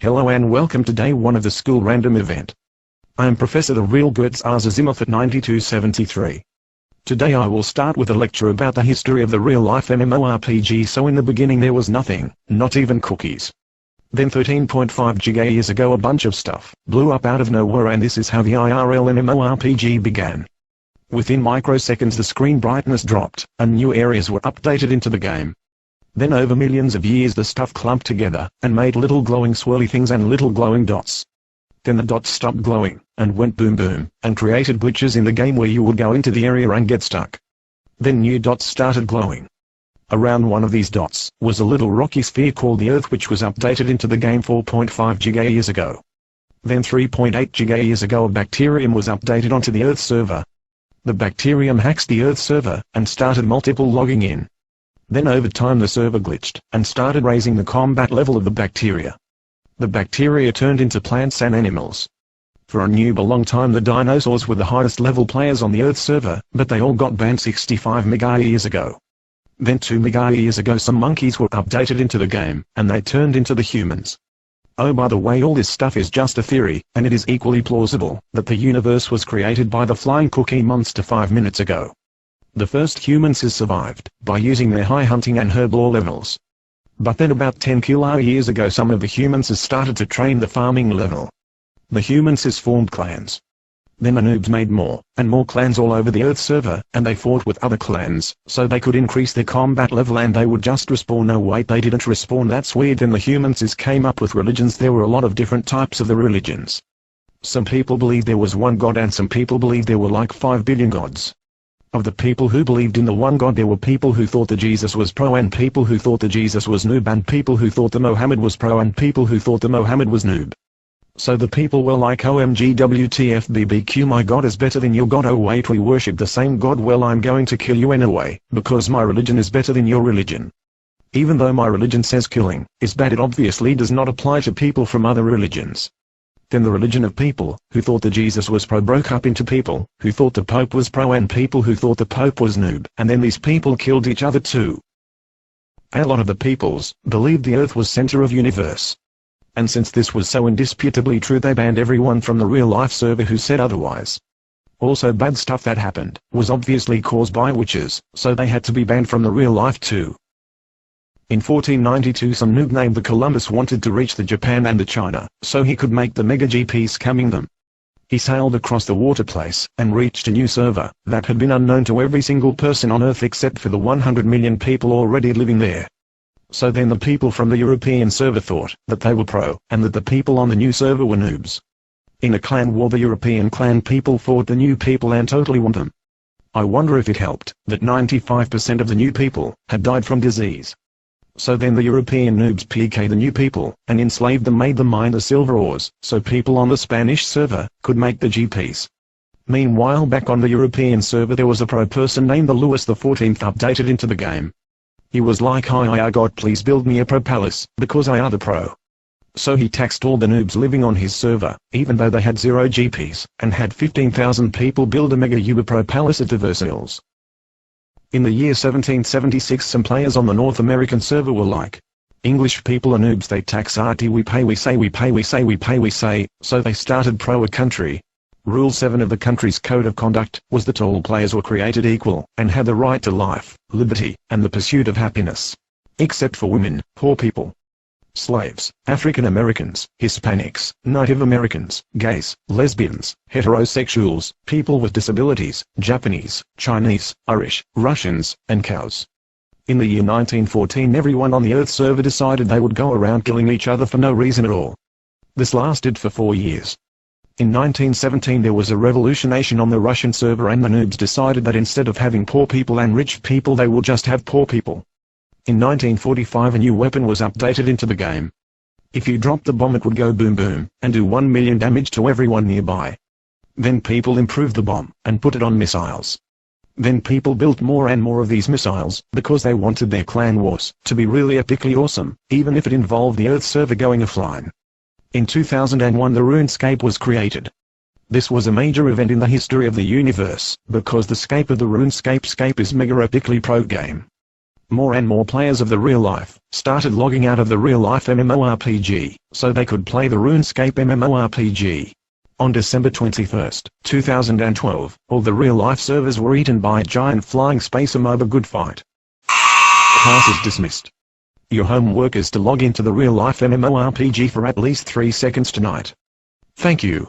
Hello and welcome to day 1 of the school random event. I am Professor the Real Gertz Azimuth at 9273. Today I will start with a lecture about the history of the real-life MMORPG. So in the beginning there was nothing, not even cookies. Then 13.5 giga years ago a bunch of stuff blew up out of nowhere, and this is how the IRL MMORPG began. Within microseconds the screen brightness dropped, and new areas were updated into the game. Then over millions of years the stuff clumped together, and made little glowing swirly things and little glowing dots. Then the dots stopped glowing, and went boom boom, and created glitches in the game where you would go into the area and get stuck. Then new dots started glowing. Around one of these dots was a little rocky sphere called the Earth, which was updated into the game 4.5 giga years ago. Then 3.8 giga years ago a bacterium was updated onto the Earth server. The bacterium hacks the Earth server, and started multiple logging in. Then over time the server glitched, and started raising the combat level of the bacteria. The bacteria turned into plants and animals. For a noob a long time the dinosaurs were the highest level players on the Earth server, but they all got banned 65 mega years ago. Then 2 mega years ago some monkeys were updated into the game, and they turned into the humans. Oh, by the way, all this stuff is just a theory, and it is equally plausible that the universe was created by the flying cookie monster 5 minutes ago. The first humans survived by using their high hunting and herblore levels. But then about 10 kilo years ago some of the humans started to train the farming level. The humans formed clans. Then the noobs made more and more clans all over the Earth server, and they fought with other clans, so they could increase their combat level, and they would just respawn. No wait, they didn't respawn, that's weird. Then the humans came up with religions. There were a lot of different types of the religions. Some people believed there was one god, and some people believed there were like 5 billion gods. Of the people who believed in the one god there were people who thought that Jesus was pro, and people who thought that Jesus was noob, and people who thought that Mohammed was pro, and people who thought that Mohammed was noob. So the people were like, OMG WTF BBQ, my god is better than your god. Oh wait, we worship the same god. Well, I'm going to kill you anyway, because my religion is better than your religion. Even though my religion says killing is bad, it obviously does not apply to people from other religions. Then the religion of people who thought that Jesus was pro broke up into people who thought the Pope was pro and people who thought the Pope was noob, and then these people killed each other too. A lot of the peoples believed the Earth was center of universe. And since this was so indisputably true, they banned everyone from the real-life server who said otherwise. Also, bad stuff that happened was obviously caused by witches, so they had to be banned from the real life too. In 1492 some noob named the Columbus wanted to reach the Japan and the China, so he could make the mega GP scamming them. He sailed across the water place, and reached a new server that had been unknown to every single person on Earth except for the 100 million people already living there. So then the people from the European server thought that they were pro, and that the people on the new server were noobs. In a clan war the European clan people fought the new people and totally won them. I wonder if it helped that 95% of the new people had died from disease. So then the European noobs PK'd the new people, and enslaved them, made them mine the silver ores, so people on the Spanish server could make the GPs. Meanwhile back on the European server there was a pro person named the Louis XIV updated into the game. He was like, hi god, please build me a pro palace, because I are the pro. So he taxed all the noobs living on his server, even though they had 0 GPs, and had 15,000 people build a mega Wiebe pro palace at Versailles. In the year 1776 some players on the North American server were like, English people are noobs, they tax Auntie, we pay, we say, we pay, we say, we pay, we say, so they started pro a country. Rule 7 of the country's code of conduct was that all players were created equal, and had the right to life, liberty, and the pursuit of happiness. Except for women, poor people, slaves, African Americans, Hispanics, Native Americans, gays, lesbians, heterosexuals, people with disabilities, Japanese, Chinese, Irish, Russians, and cows. In the year 1914 everyone on the Earth server decided they would go around killing each other for no reason at all. This lasted for 4 years. In 1917 there was a revolution on the Russian server, and the noobs decided that instead of having poor people and rich people they would just have poor people. In 1945 a new weapon was updated into the game. If you dropped the bomb it would go boom boom, and do 1 million damage to everyone nearby. Then people improved the bomb, and put it on missiles. Then people built more and more of these missiles, because they wanted their clan wars to be really epically awesome, even if it involved the Earth server going offline. In 2001 the Runescape was created. This was a major event in the history of the universe, because the scape of the Runescape is mega epically pro game. More and more players of the real life started logging out of the real life MMORPG, so they could play the RuneScape MMORPG. On December 21, 2012, all the real life servers were eaten by a giant flying space amoeba. Good fight. Class is dismissed. Your homework is to log into the real life MMORPG for at least 3 seconds tonight. Thank you.